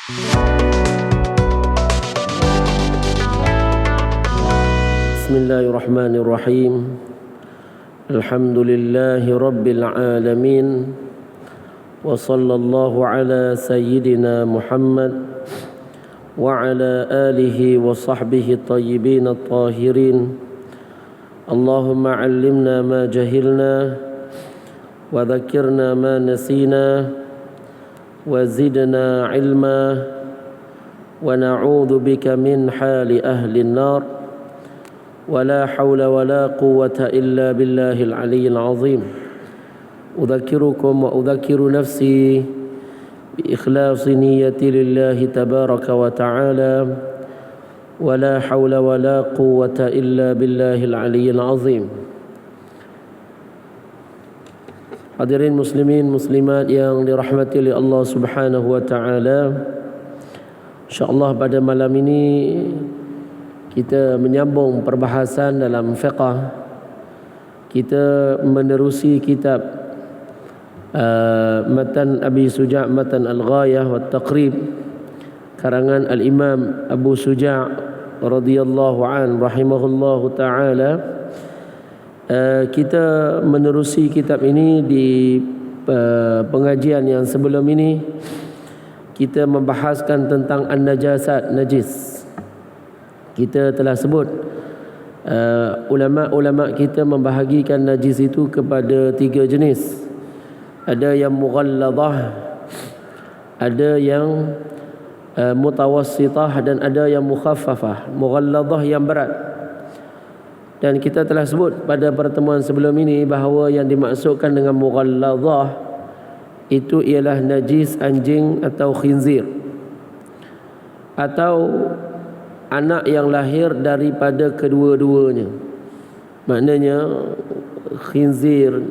Bismillahirrahmanirrahim. Alhamdulillahi rabbil alamin. Wa sallallahu ala sayyidina Muhammad wa ala alihi wa sahbihi tayyibin at-tahirin. Allahumma 'allimna ma jahilna wa dhakkirna ma nasina wa zidna 'ilma wa na'udzu bika min hali ahli an-nar. ولا حول ولا قوة إلا بالله العلي العظيم. أذكركم وأذكر نفسي بإخلاص نيتي لله تبارك وتعالى ولا حول ولا قوة إلا بالله العلي العظيم. Hadirin muslimin muslimat yang dirahmati oleh Allah Subhanahu wa taala. Insyaallah pada malam ini kita menyambung perbahasan dalam fiqh. Kita menerusi kitab Matan Abi Suja' Matan Al-Ghayah wa Taqrib karangan Al-Imam Abu Suja' radhiyallahu an rahimahullahu taala. Kita menerusi kitab ini di pengajian yang sebelum ini. Kita membahaskan tentang an-najasat, najis. Kita telah sebut ulama-ulama kita membahagikan najis itu kepada 3 jenis. Ada yang mughalladah, ada yang mutawassitah, dan ada yang mukhaffafah. Mughalladah yang berat. Dan kita telah sebut pada pertemuan sebelum ini bahawa yang dimaksudkan dengan mughalladah itu ialah najis anjing atau khinzir, atau anak yang lahir daripada kedua-duanya. Maknanya khinzir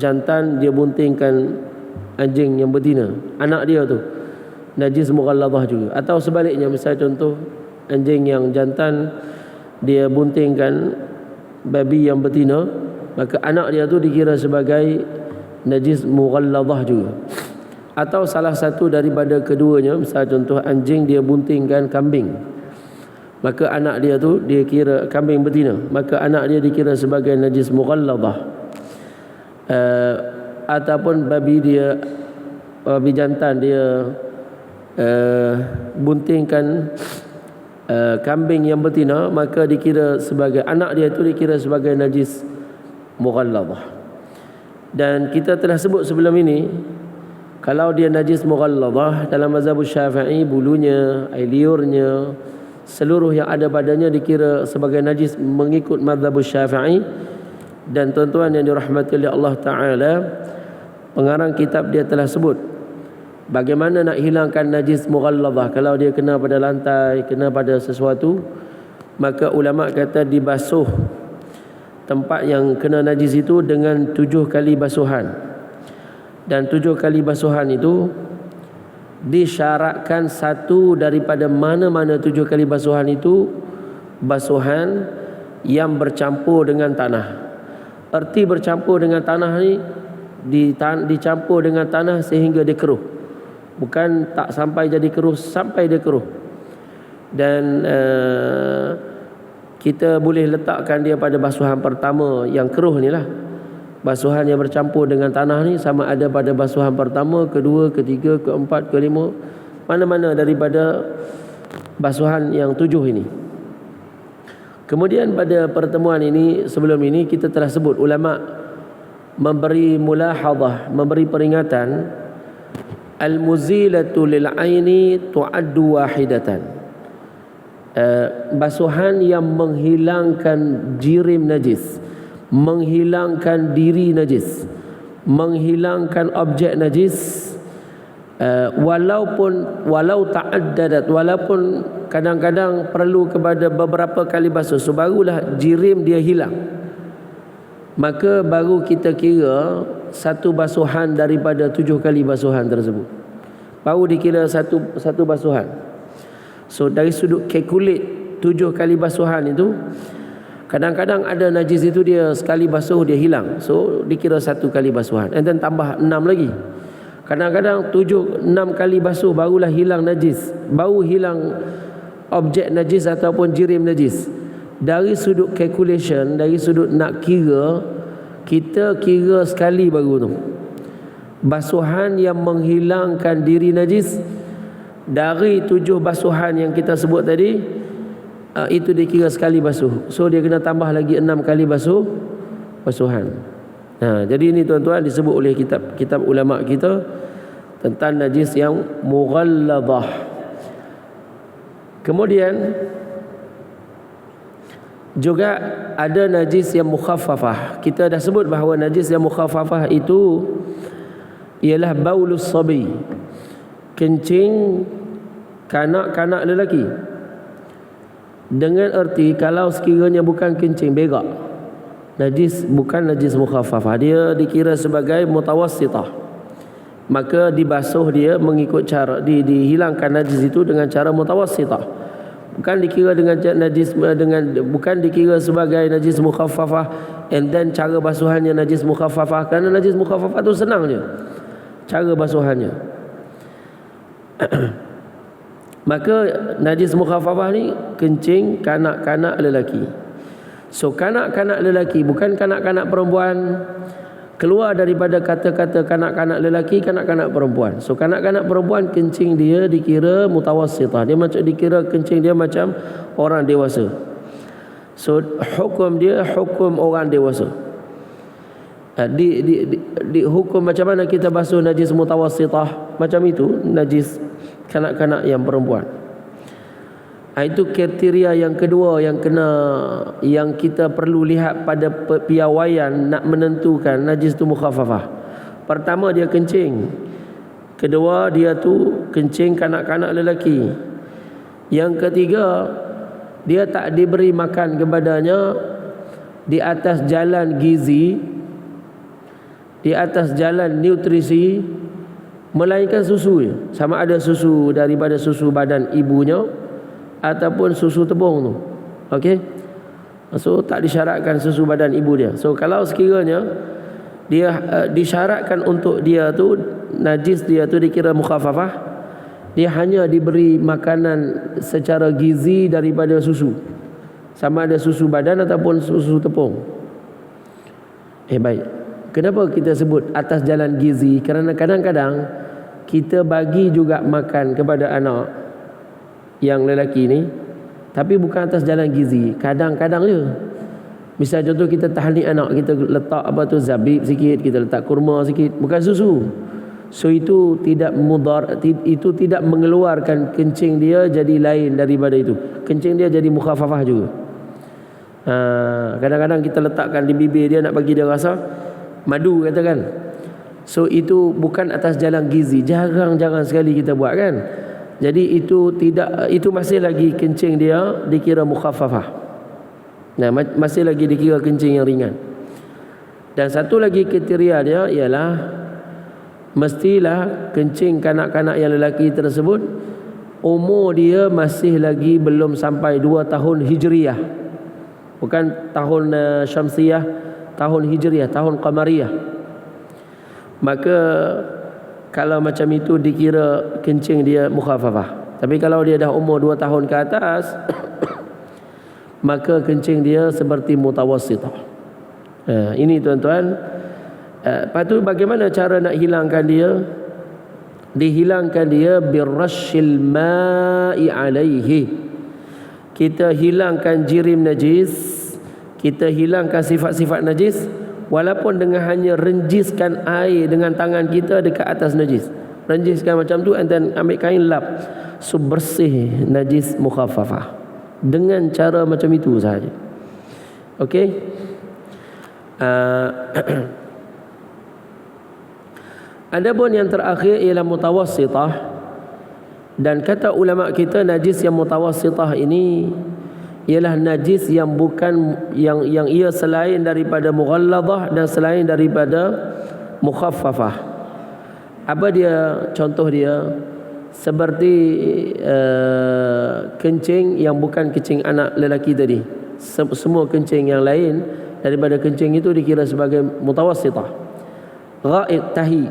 jantan dia buntingkan anjing yang betina, anak dia tu najis mughalladah juga. Atau sebaliknya, misalnya contoh anjing yang jantan dia buntingkan babi yang betina, maka anak dia tu dikira sebagai najis mughalladah juga. Atau salah satu daripada keduanya, misalnya contoh anjing dia buntingkan kambing, maka anak dia tu dia kira kambing betina, maka anak dia dikira sebagai najis mughalladah. Ataupun babi jantan dia buntingkan kambing yang betina, maka dikira sebagai anak dia tu dikira sebagai najis mughalladah. Dan kita telah sebut sebelum ini, kalau dia najis mughalladah dalam mazhab Syafi'i, bulunya, air liurnya, seluruh yang ada padanya dikira sebagai najis mengikut mazhab Syafi'i. Dan tuan-tuan yang dirahmati oleh Allah Ta'ala, pengarang kitab dia telah sebut bagaimana nak hilangkan najis mughalladah. Kalau dia kena pada lantai, kena pada sesuatu, maka ulama kata dibasuh tempat yang kena najis itu dengan 7 kali basuhan. Dan 7 kali basuhan itu disyaratkan satu daripada mana-mana 7 kali basuhan itu basuhan yang bercampur dengan tanah. Erti bercampur dengan tanah ni dicampur dengan tanah sehingga dia keruh, bukan tak sampai jadi keruh, sampai dia keruh. Dan kita boleh letakkan dia pada basuhan pertama yang keruh ni lah. Basuhan yang bercampur dengan tanah ni sama ada pada basuhan pertama, kedua, ketiga, keempat, kelima, mana-mana daripada basuhan yang 7 ini. Kemudian pada pertemuan ini, sebelum ini kita telah sebut ulama memberi mulahadhah, memberi peringatan, al-muzilatu lil aini tu'addu wahidatan. Basuhan yang menghilangkan jirim najis, menghilangkan diri najis, menghilangkan objek najis, walau ta'addadat, walaupun kadang-kadang perlu kepada beberapa kali basuh, so barulah jirim dia hilang, maka baru kita kira satu basuhan daripada 7 kali basuhan tersebut, baru dikira satu basuhan. So dari sudut calculate 7 kali basuhan itu, kadang-kadang ada najis itu dia sekali basuh dia hilang, so dikira 1 kali basuhan, and then tambah 6 lagi. Kadang-kadang 7-6 kali basuh barulah hilang najis, baru hilang objek najis ataupun jirim najis. Dari sudut calculation, dari sudut nak kira, kita kira sekali baru tu. Basuhan yang menghilangkan diri najis, dari 7 basuhan yang kita sebut tadi, itu dikira sekali basuh. So dia kena tambah lagi 6 kali basuhan. Jadi ini tuan-tuan disebut oleh kitab ulama kita tentang najis yang mughalladah. Kemudian juga ada najis yang mukhaffafah. Kita dah sebut bahawa najis yang mukhaffafah itu ialah baulus sabi, kencing kanak-kanak lelaki. Dengan erti kalau sekiranya bukan kencing berak, najis bukan najis mukhaffafah, dia dikira sebagai mutawassitah, maka dibasuh dia mengikut cara dihilangkan najis itu dengan cara mutawassitah, bukan dikira dengan najis bukan dikira sebagai najis mukhaffafah and then cara basuhannya najis mukhaffafah, kerana najis mukhaffafah tu senang je cara basuhannya. Maka najis mukhaffafah ni kencing kanak-kanak lelaki. So kanak-kanak lelaki bukan kanak-kanak perempuan, keluar daripada kata-kata kanak-kanak lelaki, kanak-kanak perempuan. So kanak-kanak perempuan kencing dia dikira mutawassitah, dia macam dikira kencing dia macam orang dewasa. So hukum dia hukum orang dewasa. Di hukum macam mana kita basuh najis mutawassitah, macam itu najis kanak-kanak yang perempuan. Itu kriteria yang kedua yang kita perlu lihat pada piawaian nak menentukan najis tu mukhaffafah. Pertama dia kencing, kedua dia tu kencing kanak-kanak lelaki, yang ketiga dia tak diberi makan kepadanya di atas jalan gizi, di atas jalan nutrisi, melainkan susu, sama ada susu daripada susu badan ibunya ataupun susu tepung tu. Okey, so tak disyaratkan susu badan ibu dia. So kalau sekiranya dia disyaratkan untuk dia tu najis dia tu dikira mukhaffafah, dia hanya diberi makanan secara gizi daripada susu, sama ada susu badan ataupun susu tepung. Baik, kenapa kita sebut atas jalan gizi? Kerana kadang-kadang kita bagi juga makan kepada anak yang lelaki ni, tapi bukan atas jalan gizi, kadang-kadang je. Misal contoh kita tahnik anak, kita letak zabib sikit, kita letak kurma sikit, bukan susu. So itu tidak itu tidak mengeluarkan kencing dia jadi lain daripada itu. Kencing dia jadi mukhaffafah juga. Kadang-kadang kita letakkan di bibir dia nak bagi dia rasa madu katakan. So itu bukan atas jalan gizi, jarang-jarang sekali kita buat kan. Jadi itu masih lagi kencing dia dikira mukhaffafah. Masih lagi dikira kencing yang ringan. Dan satu lagi kriteria dia ialah mestilah kencing kanak-kanak yang lelaki tersebut umur dia masih lagi belum sampai 2 tahun hijriyah, bukan tahun syamsiyah, tahun hijriyah, tahun qamariyah. Maka kalau macam itu dikira kencing dia mukhaffafah. Tapi kalau dia dah umur 2 tahun ke atas maka kencing dia seperti mutawassitah. Ini tuan-tuan. Lepas tu bagaimana cara nak hilangkan dia? Dihilangkan dia birrashil ma'i alaihi. Kita hilangkan jirim najis, kita hilangkan sifat-sifat najis, walaupun dengan hanya renjiskan air dengan tangan kita dekat atas najis. Renjiskan macam tu and then ambil kain lap, so bersih najis mukhaffafah dengan cara macam itu sahaja. Okey. Adapun yang terakhir ialah mutawassitah, dan kata ulama kita najis yang mutawassitah ini ialah najis yang bukan yang ia selain daripada mughalladah dan selain daripada mukhaffafah. Apa dia contoh dia? Seperti kencing yang bukan kencing anak lelaki tadi. Semua kencing yang lain daripada kencing itu dikira sebagai mutawassitah. Ghaid tahi,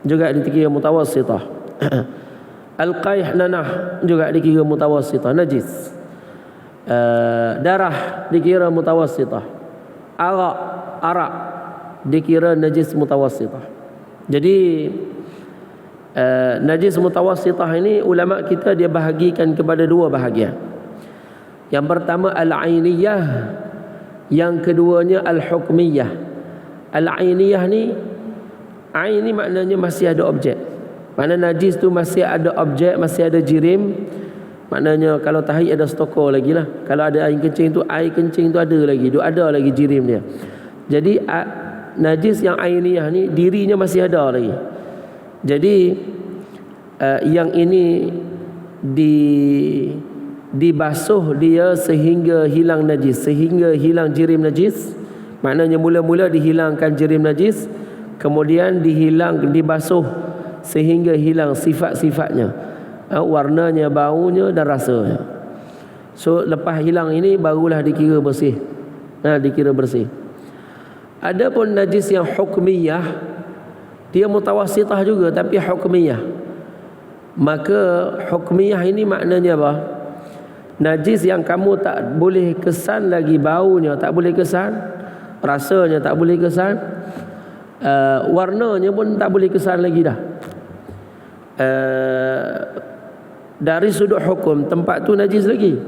juga dikira mutawassithah. Al-qayh nanah juga dikira mutawassithah, najis. Darah dikira mutawassithah. Arak dikira najis mutawassithah. Jadi najis mutawassithah ini ulama kita dia bahagikan kepada dua bahagian. Yang pertama al-ainiyah, yang keduanya al-hukmiyah. Al-ainiyah ni, ain ni maknanya masih ada objek. Makna najis tu masih ada objek, masih ada jirim. Maknanya kalau tahi ada stokor lagi lah. Kalau ada air kencing tu, air kencing tu ada lagi, ada lagi jirim dia. Jadi najis yang ainiyah ni dirinya masih ada lagi. Jadi yang ini dibasuh dia sehingga hilang najis, sehingga hilang jirim najis. Maknanya mula-mula dihilangkan jirim najis, kemudian dibasuh sehingga hilang sifat-sifatnya, warnanya, baunya dan rasanya. So lepas hilang ini barulah dikira bersih. Dikira bersih. Adapun najis yang hukmiyah, dia mutawassithah juga tapi hukmiyah. Maka hukmiyah ini maknanya apa? Najis yang kamu tak boleh kesan lagi baunya, tak boleh kesan, rasanya tak boleh kesan, warnanya pun tak boleh kesan lagi dah. Dari sudut hukum tempat tu najis lagi.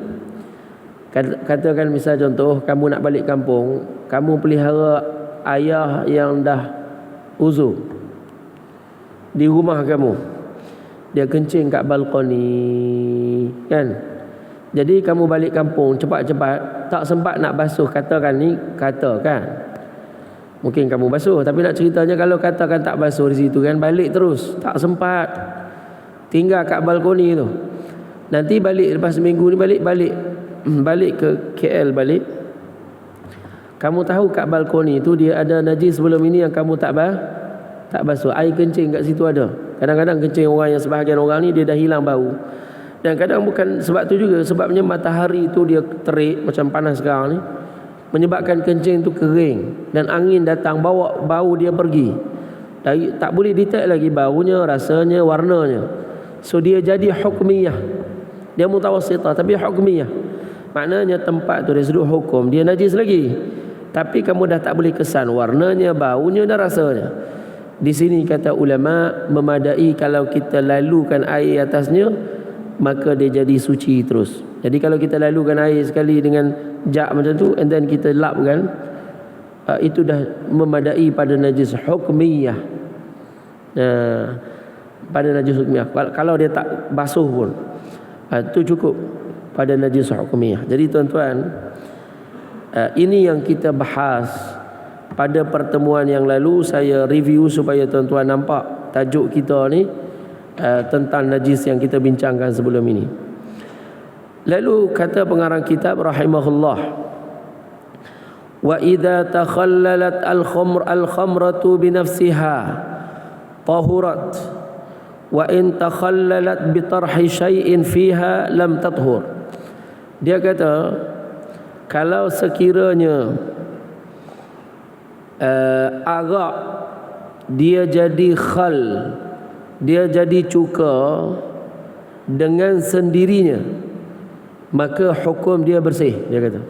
Katakan misal contoh, kamu nak balik kampung, kamu pelihara ayah yang dah uzur di rumah kamu, dia kencing kat balkoni kan. Jadi kamu balik kampung cepat-cepat, tak sempat nak basuh, katakan mungkin kamu basuh, tapi nak ceritanya kalau katakan tak basuh di situ kan, balik terus tak sempat, tinggal kat balkoni tu. Nanti balik lepas seminggu ni balik ke KL balik, kamu tahu kat balkoni tu dia ada najis sebelum ini yang kamu tak basuh. Air kencing kat situ ada. Kadang-kadang kencing orang yang sebahagian orang ni dia dah hilang bau. Dan kadang bukan sebab tu juga, sebabnya matahari tu dia terik macam panas sekarang ni, menyebabkan kencing tu kering dan angin datang bawa bau dia pergi. Tak boleh detect lagi baunya, rasanya, warnanya. So dia jadi hukmiyah. Dia mutawassithah tapi hukmiyah. Maknanya tempat tu dari sudut hukum dia najis lagi, tapi kamu dah tak boleh kesan warnanya, baunya dan rasanya. Di sini kata ulama memadai kalau kita lalukan air atasnya, maka dia jadi suci terus. Jadi kalau kita lalukan air sekali dengan jak macam tu, and then kita lapkan, itu dah memadai pada najis hukmiyah. Pada najis hukmiyah. Kalau dia tak basuh pun, itu cukup pada najis hukmiyah. Jadi tuan-tuan, ini yang kita bahas pada pertemuan yang lalu. Saya review supaya tuan-tuan nampak tajuk kita ni tentang najis yang kita bincangkan sebelum ini. Lalu kata pengarang kitab rahimahullah, wa idza takhallalat al-khamratu bi nafsiha tahurat wa in takhallalat bi tarhi syai'in fiha lam tathur. Dia kata kalau sekiranya arak dia jadi khal, dia jadi cuka dengan sendirinya, maka hukum dia bersih, dia kata.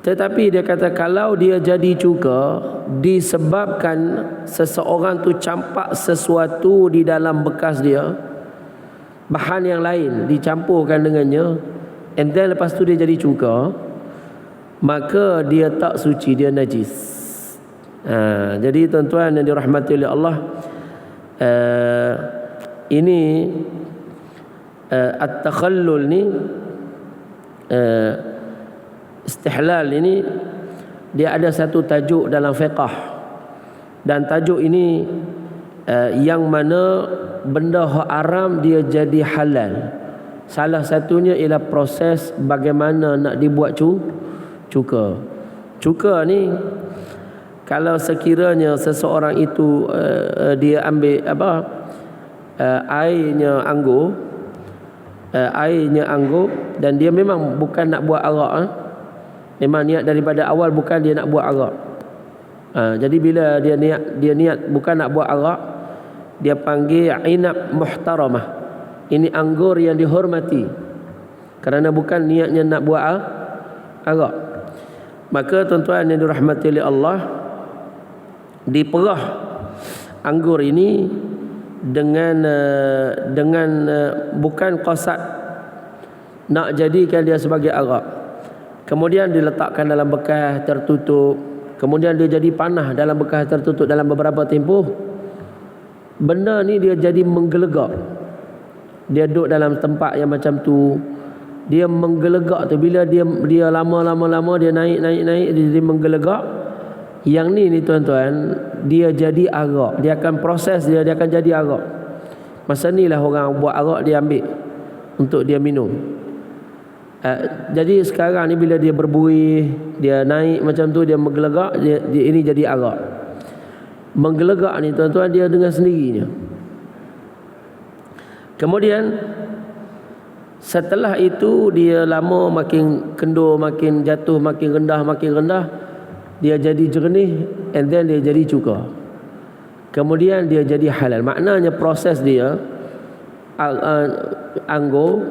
Tetapi dia kata kalau dia jadi cuka disebabkan seseorang tu campak sesuatu di dalam bekas dia, bahan yang lain dicampurkan dengannya, and then lepas tu dia jadi cuka, maka dia tak suci, dia najis. Jadi tuan-tuan yang dirahmati oleh Allah, ini at-takhallul ni, istihlal ini, dia ada satu tajuk dalam fiqh, dan tajuk ini yang mana benda haram dia jadi halal. Salah satunya ialah proses bagaimana nak dibuat cuka. Cuka ni kalau sekiranya seseorang itu dia ambil airnya anggur, dan dia memang bukan nak buat arak, memang niat daripada awal bukan dia nak buat arak. Jadi bila dia niat bukan nak buat arak, dia panggil inab muhtaramah. Ini anggur yang dihormati kerana bukan niatnya nak buat arak. Maka tuan-tuan yang dirahmati oleh Allah, diperah anggur ini dengan bukan qasad nak jadikan dia sebagai arak. Kemudian diletakkan dalam bekas tertutup. Kemudian dia jadi panah dalam bekas tertutup dalam beberapa tempoh. Benda ni dia jadi menggelegak. Dia duduk dalam tempat yang macam tu, dia menggelegak tu. Bila dia lama dia naik dia jadi menggelegak. Yang ni tuan-tuan, dia jadi arak. Dia akan proses dia akan jadi arak. Masa ni lah orang buat arak, dia ambil untuk dia minum. Jadi sekarang ni bila dia berbuih, dia naik macam tu, dia menggelegak, dia ini jadi arak. Menggelegak ni tuan-tuan, dia dengan sendirinya. Kemudian setelah itu dia lama makin kendur, makin jatuh, makin rendah, dia jadi jernih, and then dia jadi cuka. Kemudian dia jadi halal. Maknanya proses dia anggur,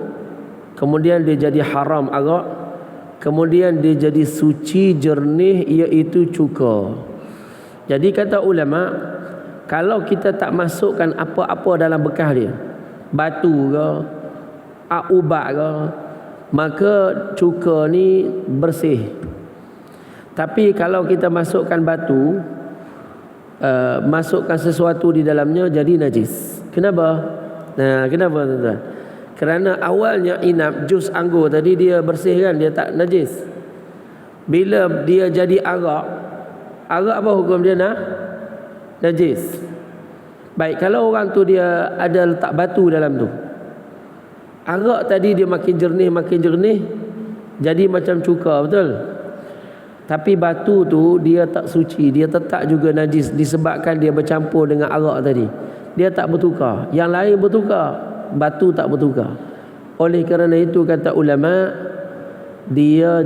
kemudian dia jadi haram arak, kemudian dia jadi suci jernih, iaitu cuka. Jadi kata ulama, kalau kita tak masukkan apa-apa dalam bekas dia, batu ke, ubat ke, maka cuka ni bersih. Tapi kalau kita masukkan batu, masukkan sesuatu di dalamnya, jadi najis. Kenapa? Kenapa tuan-tuan? Kerana awalnya inab, jus anggur tadi dia bersih kan, dia tak najis. Bila dia jadi arak apa hukum dia najis. Baik, kalau orang tu dia ada letak batu dalam tu, arak tadi dia makin jernih, jadi macam cuka, betul? Tapi batu tu dia tak suci, dia tetap juga najis disebabkan dia bercampur dengan arak tadi. Dia tak bertukar. Yang lain bertukar, batu tak bertukar. Oleh kerana itu kata ulama, dia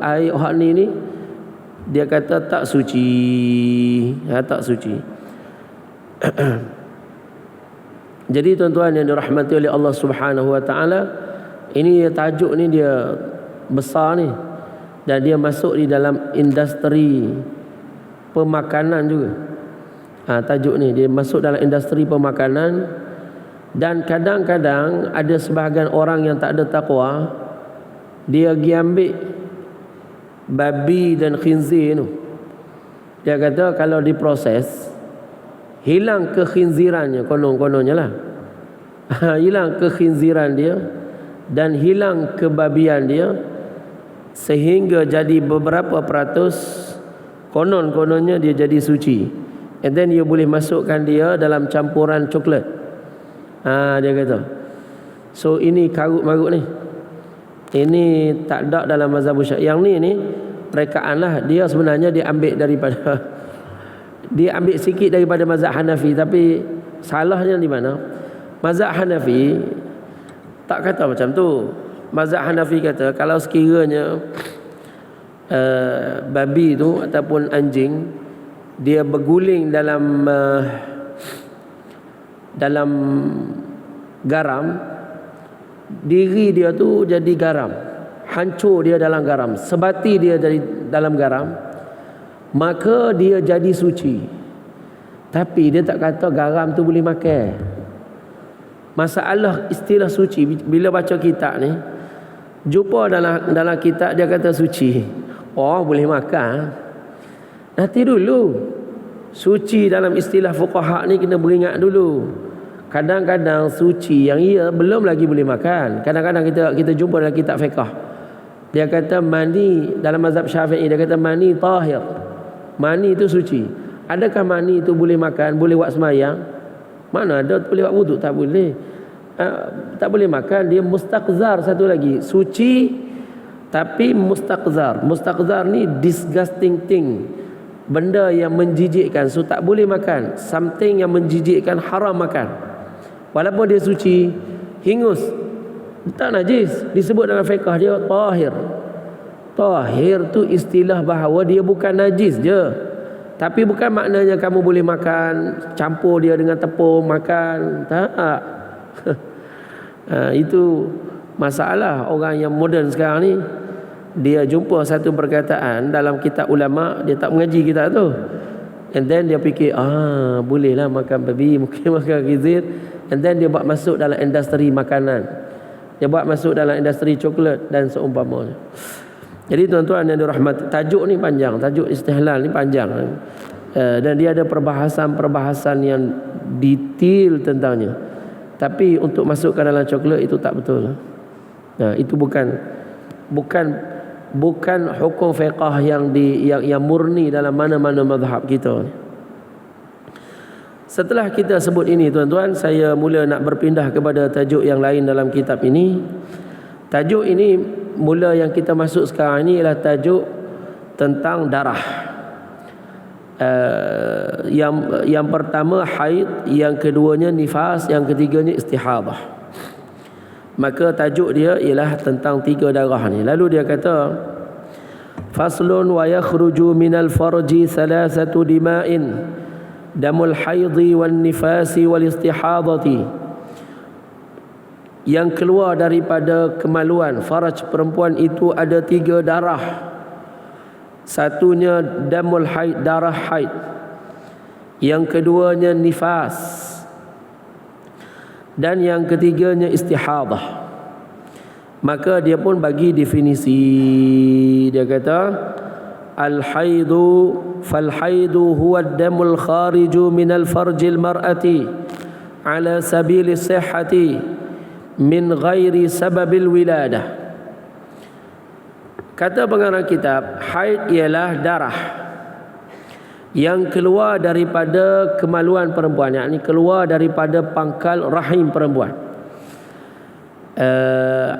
air hak ni dia kata tak suci. Tak suci. Jadi tuan-tuan yang dirahmati oleh Allah Subhanahu wa taala, ini tajuk ni dia besar ni, dan dia masuk di dalam industri pemakanan juga. Tajuk ni dia masuk dalam industri pemakanan. Dan kadang-kadang ada sebahagian orang yang tak ada takwa, dia pergi ambil babi dan khinzir tu. Dia kata kalau diproses, hilang kekhinzirannya, kononnya lah. Hilang kekhinziran dia dan hilang kebabian dia, sehingga jadi beberapa peratus, kononnya dia jadi suci. And then dia boleh masukkan dia dalam campuran coklat. Dia kata. So ini karut-marut ni. Ini tak ada dalam mazhab Syafi'i. Yang ni rekaan lah. Dia sebenarnya dia ambil daripada dia ambil sikit daripada mazhab Hanafi, tapi salahnya di mana? Mazhab Hanafi tak kata macam tu. Mazhab Hanafi kata kalau sekiranya babi tu ataupun anjing dia berguling dalam garam, diri dia tu jadi garam, hancur dia dalam garam, sebati dia jadi dalam garam, maka dia jadi suci. Tapi dia tak kata garam tu boleh makan. Masalah istilah suci, bila baca kitab ni, jumpa dalam kitab dia kata suci, boleh makan. Nanti dulu, suci dalam istilah fuqaha ni kena beringat dulu. Kadang-kadang suci yang belum lagi boleh makan. Kadang-kadang kita jumpa dalam kitab fiqh, dia kata mani dalam mazhab Syafi'i, dia kata mani tahir. Mani itu suci. Adakah mani itu boleh makan, boleh buat sembahyang? Mana ada boleh buat wuduk? Tak boleh. Tak boleh makan. Dia mustaqzar, satu lagi. Suci tapi mustaqzar. Mustaqzar ni disgusting thing, benda yang menjijikkan, so tak boleh makan. Something yang menjijikkan, haram makan. Walaupun dia suci, hingus, tak najis, disebut dalam fiqh dia tahir. Tahir tu istilah bahawa dia bukan najis je, Tapi bukan maknanya kamu boleh makan campur dia dengan tepung makan. Tak. Itu masalah orang yang moden sekarang ni. Dia jumpa satu perkataan dalam kitab ulama, dia tak mengaji kitab tu. And then dia fikir, bolehlah makan babi, mungkin makan khizir. And then dia buat masuk dalam industri makanan. Dia buat masuk dalam industri coklat dan seumpamanya. Jadi tuan-tuan yang dirahmati, tajuk ni panjang, tajuk istihlal ni panjang. Dan dia ada perbahasan-perbahasan yang detail tentangnya. Tapi untuk masukkan dalam coklat itu tak betul. Itu bukan hukum fiqh yang murni dalam mana-mana mazhab kita. Setelah kita sebut ini tuan-tuan, saya mula nak berpindah kepada tajuk yang lain dalam kitab ini. Tajuk ini mula yang kita masuk sekarang ini ialah tajuk tentang darah. Yang pertama haid, yang keduanya nifas, yang ketiganya istihadah. Maka tajuk dia ialah tentang 3 darah ni. Lalu dia kata, faslun wa yakhruju minal farji thalathatu dima'in, damul haidhi wan nifasi wal istihadati. Yang keluar daripada kemaluan faraj perempuan itu ada 3 darah. Satunya damul haid, darah haid. Yang keduanya nifas. Dan yang ketiganya istihadah. Maka dia pun bagi definisi. Dia kata al-haidu fal-haidu huwa ad-damul khariju minal farjil mar'ati ala sabili sihhati min ghairi sababil wiladah. Kata pengarang kitab, haid ialah darah yang keluar daripada kemaluan perempuan, yakni keluar daripada pangkal rahim perempuan.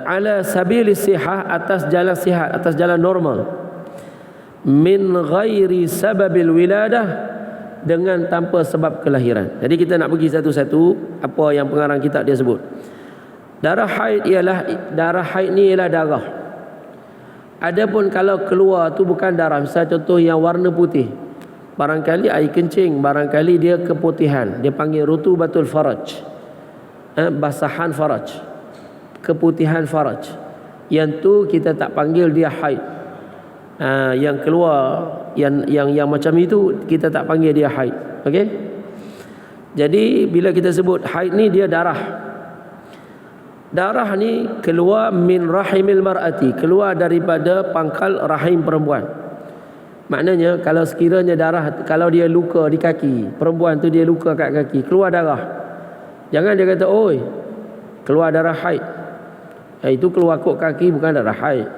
Ala sabili sihah, atas jalan sihat, atas jalan normal. Min ghairi sababil wiladah, dengan tanpa sebab kelahiran. Jadi kita nak pergi satu-satu apa yang pengarang kitab dia sebut. Darah haid ni ialah darah. Adapun kalau keluar tu bukan darah, misal contoh yang warna putih, barangkali air kencing, barangkali dia keputihan, dia panggil rutubatul faraj, basahan faraj, keputihan faraj. Yang tu kita tak panggil dia haid. Yang keluar yang macam itu kita tak panggil dia haid. Okey? Jadi bila kita sebut haid ni, dia darah. Darah ni keluar min rahimil mar'ati, keluar daripada pangkal rahim perempuan. Maknanya kalau sekiranya darah, kalau dia luka di kaki, perempuan tu dia luka kat kaki, keluar darah, jangan dia kata, oi, keluar darah haid. Itu keluar kot kaki, bukan darah haid.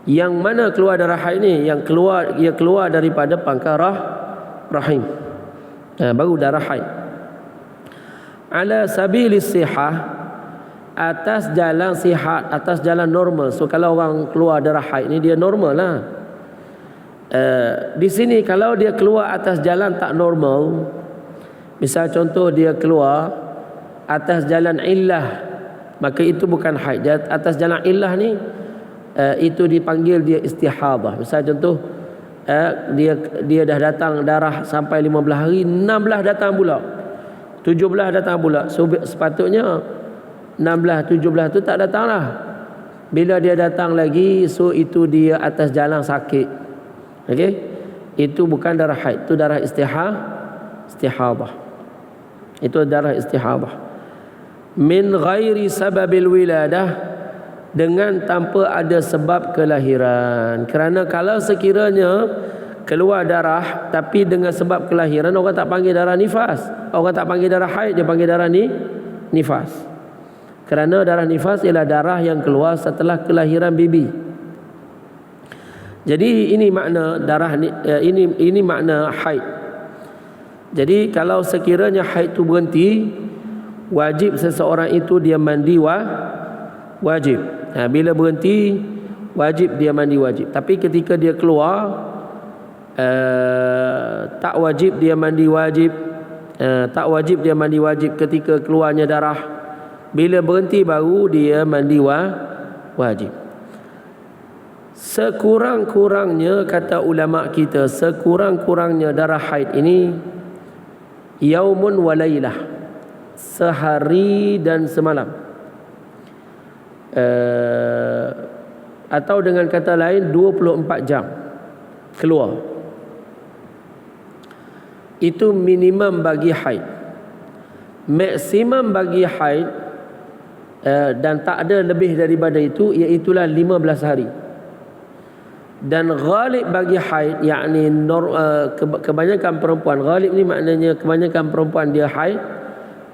Yang mana keluar darah haid ni? Yang keluar daripada pangkal rahim, baru darah haid. Ala sabilis sihah, atas jalan sihat, atas jalan normal. So kalau orang keluar darah haid ni, dia normal lah. Di sini kalau dia keluar atas jalan tak normal, misal contoh dia keluar atas jalan illah, maka itu bukan haid. Atas jalan illah ni, itu dipanggil dia istihadah. Misal contoh dia dah datang darah sampai 15 hari, 16 datang pula, 17 datang pula. So sepatutnya 16, 17 tu tak datang lah. Bila dia datang lagi, so itu dia atas jalan sakit. Okey? Itu bukan darah haid, itu darah istihadah. Itu darah istihadah. Min ghairi sababil wiladah, dengan tanpa ada sebab kelahiran. Kerana kalau sekiranya keluar darah tapi dengan sebab kelahiran, orang tak panggil darah nifas. Orang tak panggil darah haid, dia panggil darah nifas. Kerana darah nifas ialah darah yang keluar setelah kelahiran baby. Jadi ini makna darah ini makna haid. Jadi kalau sekiranya haid tu berhenti, wajib seseorang itu dia mandi wajib. Bila berhenti, wajib dia mandi wajib. Tapi ketika dia keluar, tak wajib dia mandi wajib. Tak wajib dia mandi wajib ketika keluarnya darah. Bila berhenti baru dia mandi wajib. Sekurang-kurangnya, kata ulama kita, sekurang-kurangnya darah haid ini yaumun wa lailah, sehari dan semalam. Atau dengan kata lain 24 jam keluar. Itu minimum bagi haid. Maksimum bagi haid dan tak ada lebih daripada itu, iaitulah 15 hari. Dan ghalib bagi haid, yakni kebanyakan perempuan, ghalib ni maknanya kebanyakan perempuan dia haid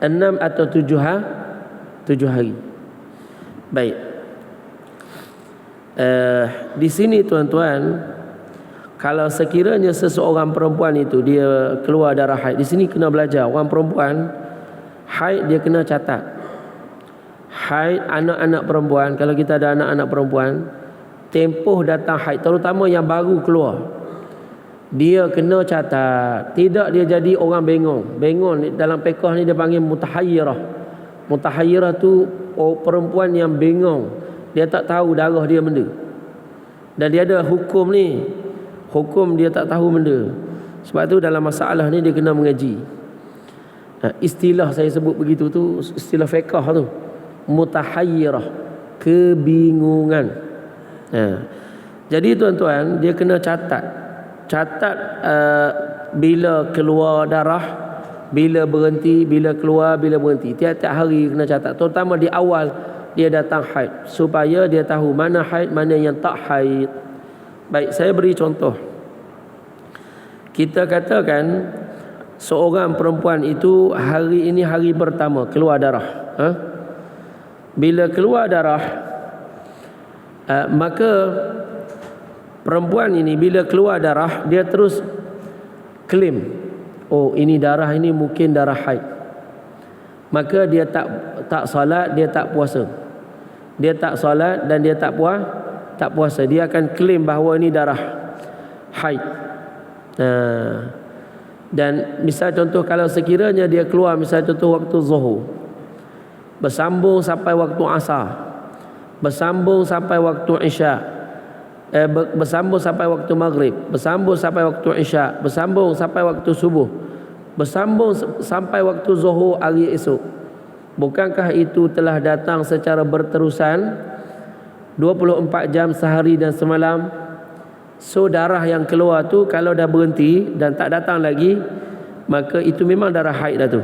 6 atau 7 hari. Baik. Di sini tuan-tuan, kalau sekiranya seseorang perempuan itu dia keluar darah haid, di sini kena belajar. Orang perempuan haid dia kena catat. Haid anak-anak perempuan, kalau kita ada anak-anak perempuan, tempoh datang haid, terutama yang baru keluar, dia kena catat. Tidak dia jadi orang bengong. Dalam fiqh ni dia panggil mutahayyirah. Mutahayyirah tu perempuan yang bengong, dia tak tahu darah dia benda. Dan dia ada hukum ni, hukum dia tak tahu benda. Sebab tu dalam masalah ni dia kena mengaji. Istilah saya sebut begitu tu istilah fiqh tu, mutahayyirah, kebingungan. Jadi tuan-tuan, dia kena catat bila keluar darah, bila berhenti, bila keluar, bila berhenti. Tiap-tiap hari kena catat, terutama di awal dia datang haid, supaya dia tahu mana haid, mana yang tak haid. Baik, saya beri contoh. Kita katakan seorang perempuan itu hari ini hari pertama keluar darah. Bila keluar darah, maka perempuan ini bila keluar darah, dia terus klaim, oh ini darah ini mungkin darah haid. Maka dia tak solat, dia tak puasa. Dia tak solat dan dia tak puasa. Dia akan klaim bahawa ini darah haid. Dan misal contoh, kalau sekiranya dia keluar misal contoh waktu zuhur, bersambung sampai waktu asar, bersambung sampai waktu isya, bersambung sampai waktu maghrib, bersambung sampai waktu isya, bersambung sampai waktu subuh, bersambung sampai waktu zuhur hari esok. Bukankah itu telah datang secara berterusan 24 jam sehari dan semalam? So darah yang keluar tu kalau dah berhenti dan tak datang lagi, maka itu memang darah haid dah tu.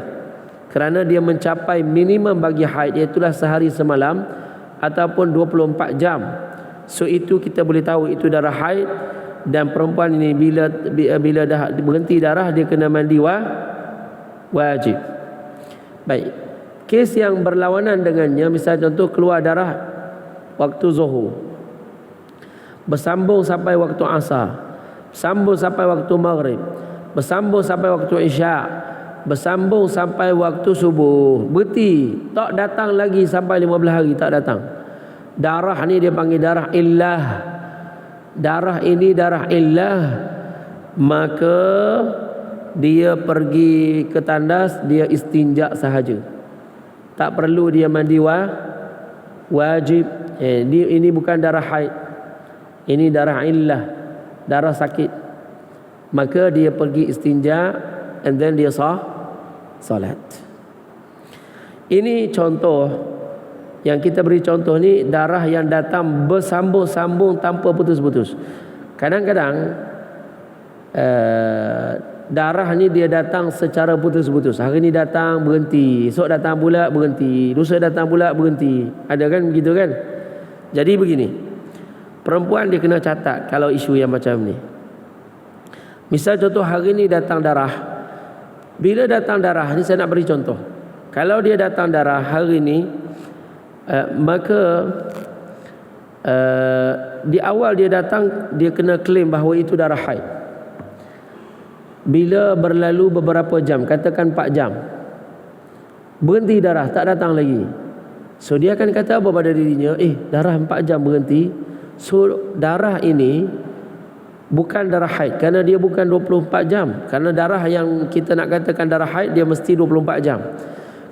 Kerana dia mencapai minimum bagi haid, iaitulah sehari semalam ataupun 24 jam. So itu kita boleh tahu itu darah haid. Dan perempuan ini bila dah berhenti darah, dia kena mandi wajib. Baik. Kes yang berlawanan dengannya, misal contoh keluar darah waktu zuhur, bersambung sampai waktu asar, bersambung sampai waktu maghrib, bersambung sampai waktu isya, bersambung sampai waktu subuh, berhenti, tak datang lagi sampai 15 hari tak datang. Darah ni dia panggil darah illah. Darah ini darah illah. Maka dia pergi ke tandas, dia istinja sahaja, tak perlu dia mandi wajib. Ini bukan darah haid, ini darah illah, darah sakit. Maka dia pergi istinja and then dia salat. Ini contoh yang kita beri contoh ni, darah yang datang bersambung-sambung tanpa putus-putus. Kadang-kadang darah ni dia datang secara putus-putus. Hari ni datang berhenti, esok datang pula berhenti, lusa datang pula berhenti. Ada kan begitu kan? Jadi begini, perempuan dia kena catat kalau isu yang macam ni. Misal contoh hari ni datang darah. Bila datang darah ni, saya nak beri contoh. Kalau dia datang darah hari ni, maka di awal dia datang, dia kena claim bahawa itu darah haid. Bila berlalu beberapa jam, katakan 4 jam, berhenti darah, tak datang lagi, so dia akan kata apa pada dirinya? Darah 4 jam berhenti, so darah ini bukan darah haid, kerana dia bukan 24 jam. Kerana darah yang kita nak katakan darah haid, dia mesti 24 jam.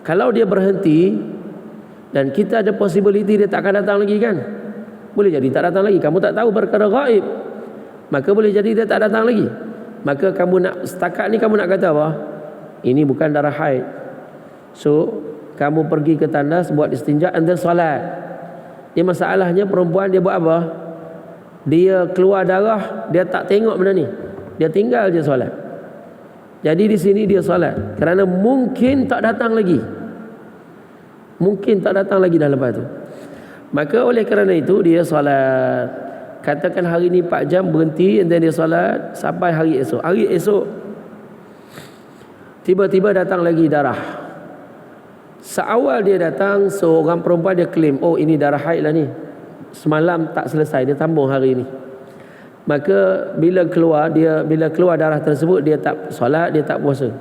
Kalau dia berhenti, dan kita ada possibility dia tak akan datang lagi kan? Boleh jadi tak datang lagi. Kamu tak tahu perkara gaib, maka boleh jadi dia tak datang lagi. Maka kamu nak, setakat ni kamu nak kata apa? Ini bukan darah haid. So kamu pergi ke tandas, buat istinja, and then solat. Dia masalahnya perempuan dia buat apa? Dia keluar darah, dia tak tengok benda ni, dia tinggal je solat. Jadi di sini dia solat kerana mungkin tak datang lagi. Mungkin tak datang lagi dah lepas tu. Maka oleh kerana itu dia solat. Katakan hari ni 4 jam berhenti, and then dia solat sampai hari esok. Hari esok tiba-tiba datang lagi darah. Seawal dia datang, seorang perempuan dia claim, oh ini darah haid lah ni, semalam tak selesai, dia tambung hari ni. Maka bila keluar darah tersebut, dia tak solat, dia tak puasa.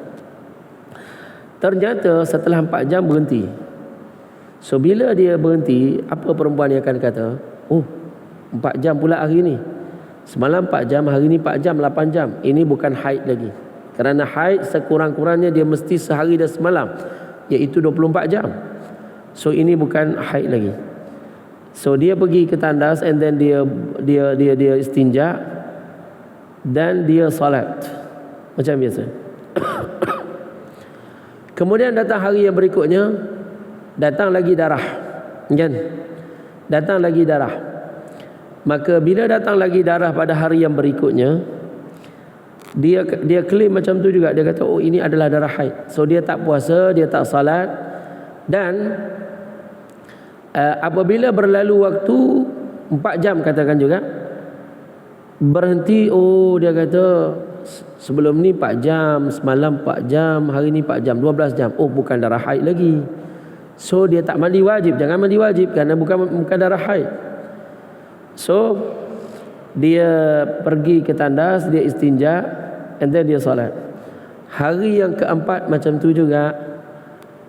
Ternyata setelah 4 jam berhenti. So bila dia berhenti, apa perempuan yang akan kata? Oh, 4 jam pula hari ni. Semalam 4 jam, hari ni 4 jam, 8 jam. Ini bukan haid lagi. Kerana haid sekurang-kurangnya dia mesti sehari dan semalam, iaitu 24 jam. So ini bukan haid lagi. So dia pergi ke tandas, and then dia istinja dan dia salat macam biasa. Kemudian datang hari yang berikutnya, datang lagi darah, kan? Datang lagi darah. Maka bila datang lagi darah pada hari yang berikutnya, dia klaim macam tu juga. Dia kata, oh ini adalah darah haid. So dia tak puasa, dia tak salat. Dan apabila berlalu waktu 4 jam katakan juga, berhenti, oh dia kata sebelum ni 4 jam, semalam 4 jam, hari ni 4 jam, 12 jam. Oh bukan darah haid lagi. So dia tak mandi wajib. Jangan mandi wajib kerana bukan darah haid. So dia pergi ke tandas, dia istinja, and then dia solat. Hari yang keempat macam tu juga.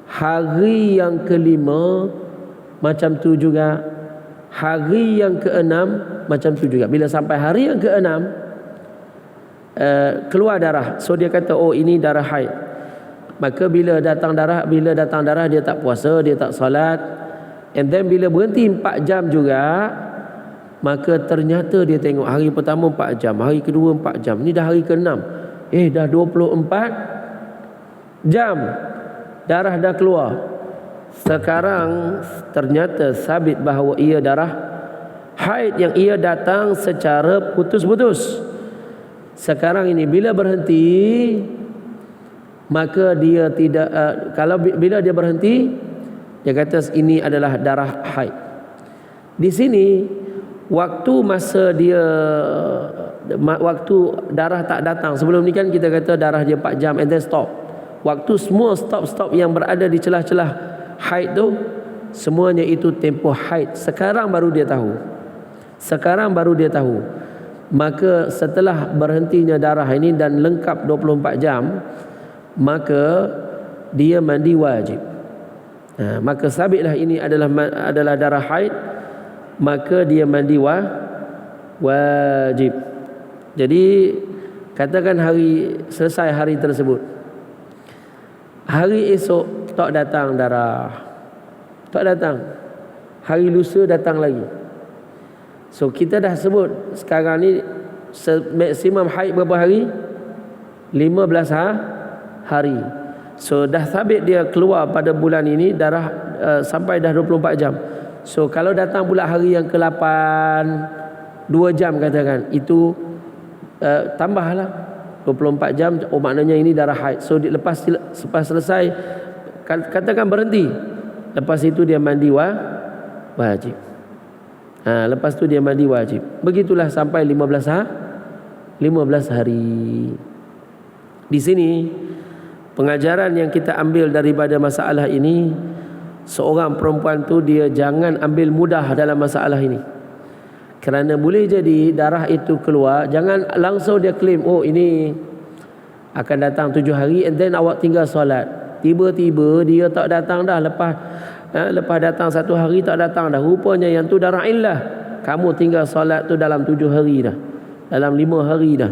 Hari yang kelima macam tu juga. Hari yang keenam macam tu juga. Bila sampai hari yang keenam, keluar darah. So dia kata, oh ini darah haid. Maka bila datang darah dia tak puasa, dia tak salat. And then bila berhenti 4 jam juga, maka ternyata dia tengok hari pertama 4 jam, hari kedua 4 jam, ni dah hari ke-6. Dah 24 jam darah dah keluar. Sekarang ternyata sabit bahawa ia darah haid yang ia datang secara putus-putus. Sekarang ini bila berhenti, maka dia tidak bila dia berhenti, dia kata ini adalah darah haid. Di sini waktu darah tak datang. Sebelum ni kan kita kata darah dia 4 jam and then stop. Waktu semua stop yang berada di celah-celah haid tu, semuanya itu tempoh haid. Sekarang baru dia tahu. Maka setelah berhentinya darah ini dan lengkap 24 jam, maka dia mandi wajib. Maka sabitlah ini adalah darah haid, maka dia mandi wajib. Jadi katakan selesai hari tersebut, hari esok tak datang darah, tak datang, hari lusa datang lagi. So kita dah sebut sekarang ni maksimum haid berapa hari? 15 hari. So dah sabit dia keluar pada bulan ini darah sampai dah 24 jam. So kalau datang pula hari yang ke-8, 2 jam katakan, itu tambahlah 24 jam. Oh maknanya ini darah haid. So lepas selesai, katakan berhenti, lepas itu dia mandi wajib. Lepas tu dia mandi wajib. Begitulah sampai 15 hari. Di sini pengajaran yang kita ambil daripada masalah ini, seorang perempuan tu dia jangan ambil mudah dalam masalah ini. Kerana boleh jadi darah itu keluar, jangan langsung dia claim, oh ini akan datang 7 hari, and then awak tinggal solat. Tiba-tiba dia tak datang dah, lepas datang 1 hari tak datang dah. Rupanya yang tu darah illah. Kamu tinggal solat tu dalam 7 hari dah, dalam 5 hari dah.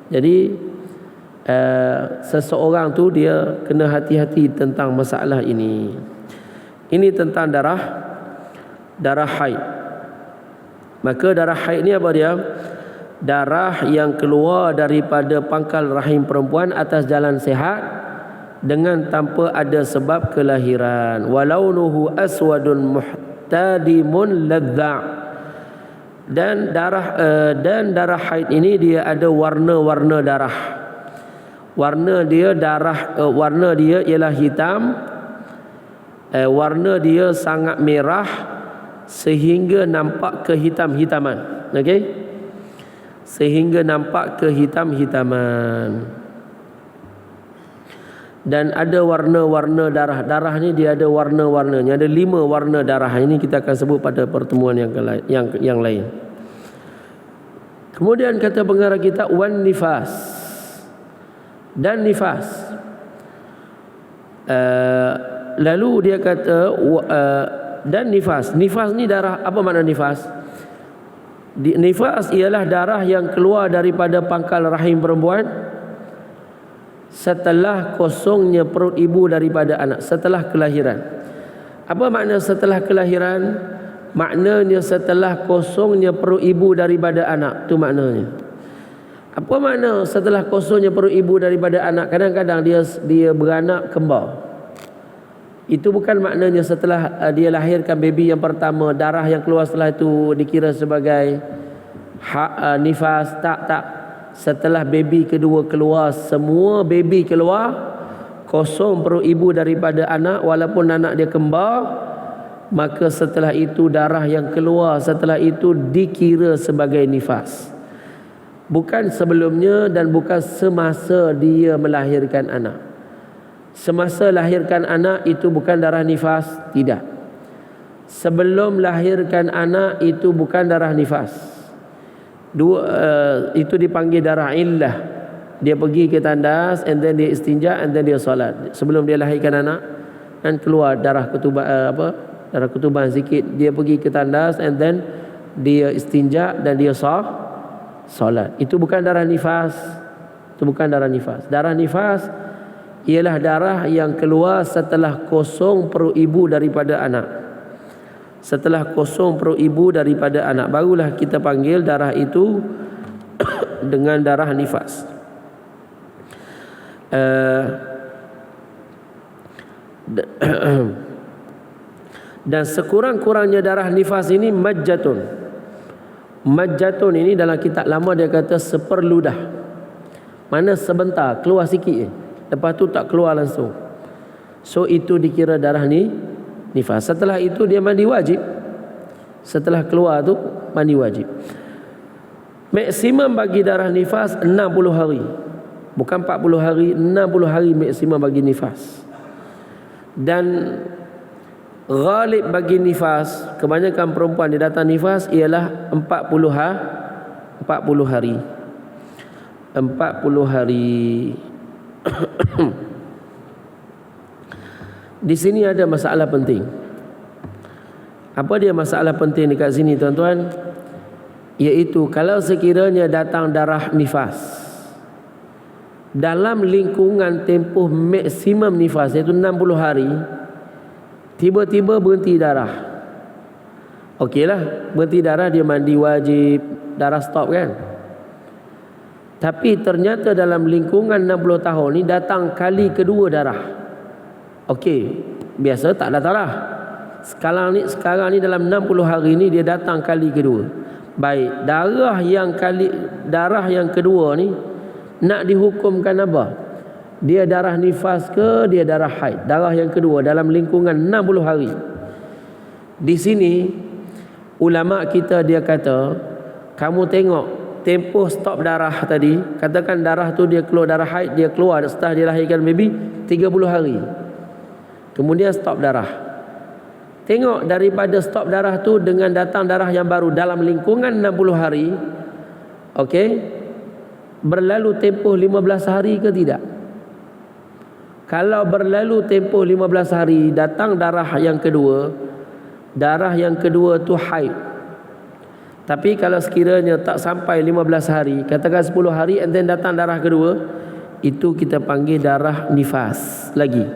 Jadi seseorang tu dia kena hati-hati tentang masalah ini. Ini tentang darah haid. Maka darah haid ni apa dia? Darah yang keluar daripada pangkal rahim perempuan atas jalan sihat dengan tanpa ada sebab kelahiran. Walaunuhu aswadun muhtadimun ladza'. Dan darah haid ini dia ada warna-warna darah. Warna dia ialah hitam. Warna dia sangat merah sehingga nampak kehitam-hitaman. Okey? Sehingga nampak kehitam-hitaman. Dan ada warna-warna darah. Darah ni dia ada warna-warnanya. Ada 5 warna darah. Ini kita akan sebut pada pertemuan yang lain. Kemudian kata pengarang kita wan nifas. Dan nifas. Lalu dia kata dan nifas. Nifas ni darah, apa makna nifas? Nifas ialah darah yang keluar daripada pangkal rahim perempuan setelah kosongnya perut ibu daripada anak, setelah kelahiran. Apa makna setelah kelahiran? Maknanya setelah kosongnya perut ibu daripada anak. Itu maknanya. Apa makna setelah kosongnya perut ibu daripada anak? Kadang-kadang dia beranak kembar. Itu bukan maknanya setelah dia lahirkan baby yang pertama, darah yang keluar setelah itu dikira sebagai nifas. Tak. Setelah baby kedua keluar, semua baby keluar, kosong perut ibu daripada anak, walaupun anak dia kembar, maka setelah itu darah yang keluar setelah itu dikira sebagai nifas. Bukan sebelumnya dan bukan semasa dia melahirkan anak. Semasa lahirkan anak itu bukan darah nifas, tidak. Sebelum lahirkan anak itu bukan darah nifas. Itu dipanggil darah illah. Dia pergi ke tandas and then dia istinja and then dia solat. Sebelum dia lahirkan anak kan keluar darah darah ketuban sikit, dia pergi ke tandas and then dia istinja dan dia solat. Itu bukan darah nifas. Itu bukan darah nifas. Darah nifas ialah darah yang keluar setelah kosong perut ibu daripada anak. Setelah kosong perut ibu daripada anak, barulah kita panggil darah itu dengan darah nifas. Dan sekurang-kurangnya darah nifas ini majjatun. Majjatun ini dalam kitab lama dia kata seperludah. Mana sebentar, keluar sikit je. Lepas tu tak keluar langsung. So itu dikira darah nifas. Setelah itu dia mandi wajib. Setelah keluar tu mandi wajib. Maksimum bagi darah nifas 60 hari. Bukan 40 hari, 60 hari maksimum bagi nifas. Dan ghalib bagi nifas, kebanyakan perempuan dia datang nifas ialah 40 hari. 40 hari. Di sini ada masalah penting. Apa dia masalah penting dekat sini tuan-tuan? Iaitu kalau sekiranya datang darah nifas dalam lingkungan tempoh maksimum nifas iaitu 60 hari, tiba-tiba berhenti darah. Okeylah, berhenti darah, dia mandi wajib, darah stop kan. Tapi ternyata dalam lingkungan 60 tahun ni datang kali kedua darah. Okey, biasa tak datang darah. Sekarang ni dalam 60 hari ni dia datang kali kedua. Baik, darah yang kedua ni nak dihukumkan apa? Dia darah nifas ke dia darah haid? Darah yang kedua dalam lingkungan 60 hari. Di sini ulama kita dia kata, kamu tengok tempoh stop darah tadi, katakan darah tu dia keluar darah haid, dia keluar setelah dia lahirkan baby 30 hari. Kemudian stop darah. Tengok daripada stop darah tu dengan datang darah yang baru dalam lingkungan 60 hari. Okey. Berlalu tempoh 15 hari ke tidak? Kalau berlalu tempoh 15 hari datang darah yang kedua, darah yang kedua tu haid. Tapi kalau sekiranya tak sampai 15 hari, katakan 10 hari and then datang darah kedua, itu kita panggil darah nifas lagi.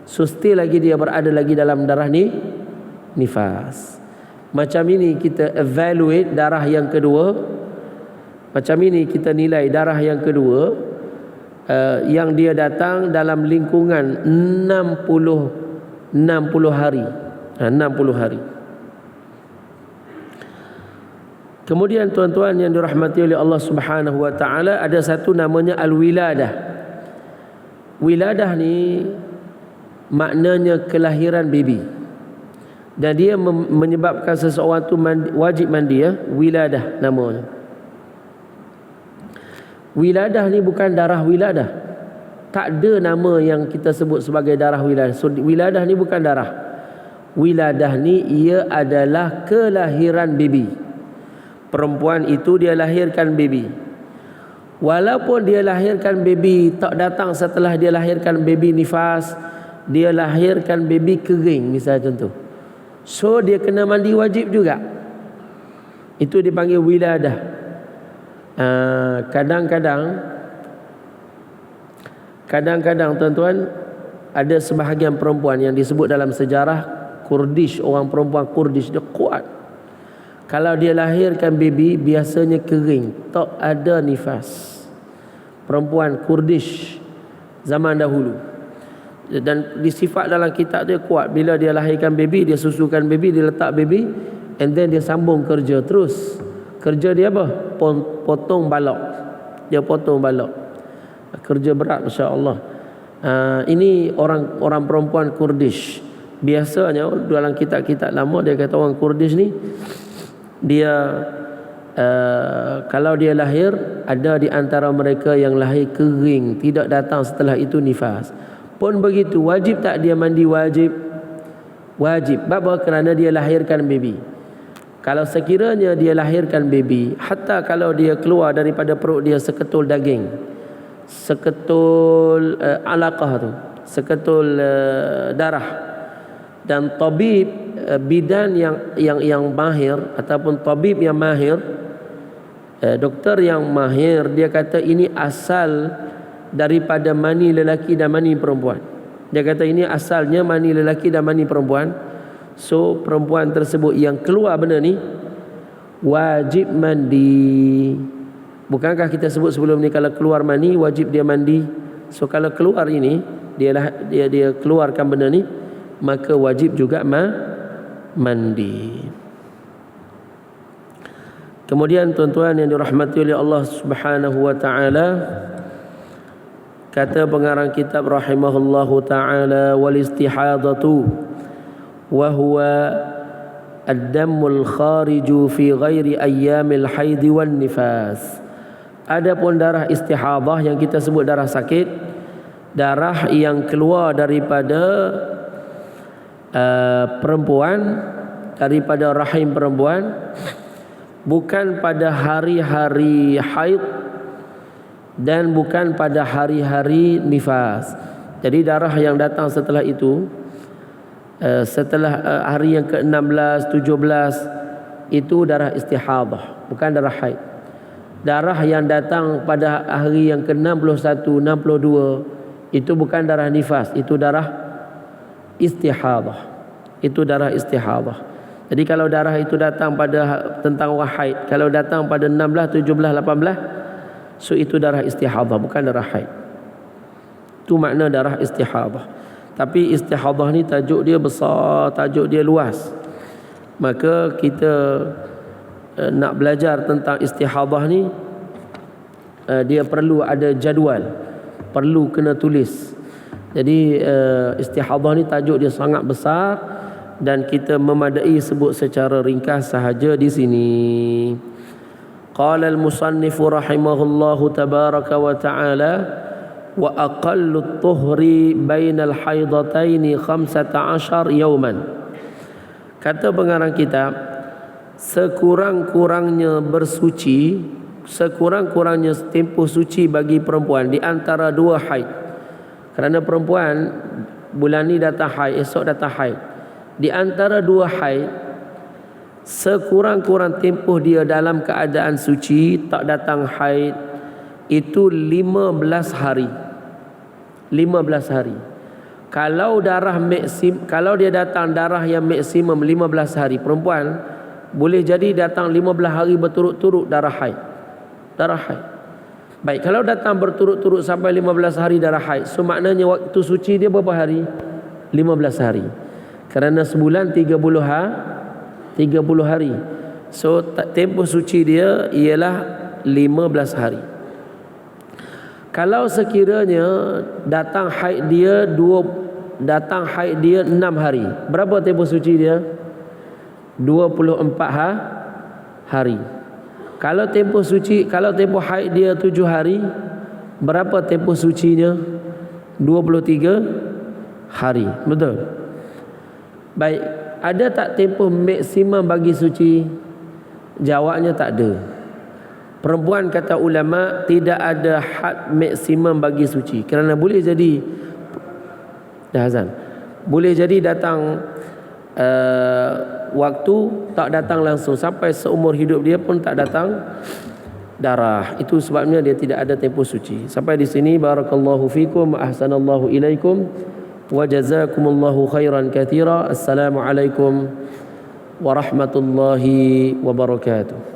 So still lagi dia berada lagi dalam darah nifas. macam ini kita evaluate darah yang kedua, macam ini kita nilai darah yang kedua, yang dia datang dalam lingkungan 60 hari. 60 hari. Kemudian tuan-tuan yang dirahmati oleh Allah Subhanahu wa taala, ada satu namanya al-wiladah. Wiladah ni maknanya kelahiran baby. Dan dia menyebabkan seseorang tu wajib mandi, ya. Wiladah namanya. Wiladah ni bukan darah wiladah. Tak ada nama yang kita sebut sebagai darah wiladah. So wiladah ni bukan darah. Wiladah ni ia adalah kelahiran baby. Perempuan itu dia lahirkan baby. Walaupun dia lahirkan baby tak datang setelah dia lahirkan baby nifas, dia lahirkan baby kering misalnya contoh. So dia kena mandi wajib juga. Itu dipanggil wiladah. Kadang-kadang tuan-tuan, ada sebahagian perempuan yang disebut dalam sejarah Kurdish, orang perempuan Kurdish, dia kuat. Kalau dia lahirkan baby biasanya kering, tak ada nifas. Perempuan Kurdish zaman dahulu. Dan disifat dalam kitab dia kuat. Bila dia lahirkan baby, dia susukan baby, dia letak baby, and then dia sambung kerja terus. Kerja dia apa? Potong balok. Dia potong balok. Kerja berat, masya-Allah. Ini orang perempuan Kurdish. Biasanya dalam kitab-kitab lama dia kata orang Kurdish ni, dia kalau dia lahir, ada di antara mereka yang lahir kering, tidak datang setelah itu nifas. Pun begitu, wajib tak dia mandi? Wajib. Sebab kerana dia lahirkan baby. Kalau sekiranya dia lahirkan baby, hatta kalau dia keluar daripada perut dia seketul daging, seketul alaqah tu, seketul darah, dan tabib bidan yang mahir ataupun tabib yang mahir, doktor yang mahir, dia kata ini asal daripada mani lelaki dan mani perempuan. Dia kata ini asalnya mani lelaki dan mani perempuan. So perempuan tersebut yang keluar benda ni wajib mandi. Bukankah kita sebut sebelum ni kalau keluar mani wajib dia mandi? So kalau keluar ini dia keluarkan benda ni, maka wajib juga mandi. Kemudian tuan-tuan yang dirahmati oleh Allah Subhanahu wa taala, kata pengarang kitab rahimahullahu taala, wal istihadatu wa huwa ad-dammul khariju fi ghairi ayyamil haid wan nifas. Adapun darah istihadah yang kita sebut darah sakit, darah yang keluar daripada perempuan, daripada rahim perempuan, bukan pada hari-hari haid dan bukan pada hari-hari nifas. Jadi darah yang datang setelah itu, setelah hari yang ke-16, 17, itu darah istihadah, bukan darah haid. Darah yang datang pada hari yang ke-61, 62, itu bukan darah nifas, itu darah istihadah. Itu darah istihadah. Jadi kalau darah itu datang pada tentang orang haid, kalau datang pada 16, 17, 18, so itu darah istihadah, bukan darah haid. Itu makna darah istihadah. Tapi istihadah ni tajuk dia besar, tajuk dia luas. Maka kita nak belajar tentang istihadah ni, dia perlu ada jadual, perlu kena tulis. Jadi istihadah ni tajuk dia sangat besar dan kita memadai sebut secara ringkas sahaja di sini. Qala al-musannif rahimahullahu tabaraka wa ta'ala, wa aqallu at-tuhri bainal haidataini 15 yawman. Kata pengarang kitab, sekurang-kurangnya bersuci, sekurang-kurangnya tempoh suci bagi perempuan di antara dua haid. Kerana perempuan bulan ni datang haid, esok datang haid. Di antara dua haid, sekurang-kurang tempoh dia dalam keadaan suci, tak datang haid, itu 15 hari. 15 hari. Kalau darah maksim, kalau dia datang darah yang maksimum 15 hari, perempuan Boleh jadi datang 15 hari berturut-turut darah haid. Darah haid. Baik, kalau datang berturut-turut sampai 15 hari darah haid, so maknanya waktu suci dia berapa hari? 15 hari. Kerana sebulan 30 hari. So tempoh suci dia ialah 15 hari. Kalau sekiranya datang haid dia 6 hari, berapa tempoh suci dia? 24 hari. Kalau tempoh haid dia 7 hari, berapa tempoh sucinya? 23 hari. Betul? Baik, ada tak tempoh maksimum bagi suci? Jawabnya tak ada. Perempuan, kata ulama, tidak ada had maksimum bagi suci. Kerana boleh jadi boleh jadi datang waktu tak datang langsung, sampai seumur hidup dia pun tak datang darah. Itu sebabnya dia tidak ada tempoh suci. Sampai di sini, barakallahu fikum, ahsanallahu ilaikum, wa jazakumullahu khairan katsira. Assalamualaikum warahmatullahi wabarakatuh.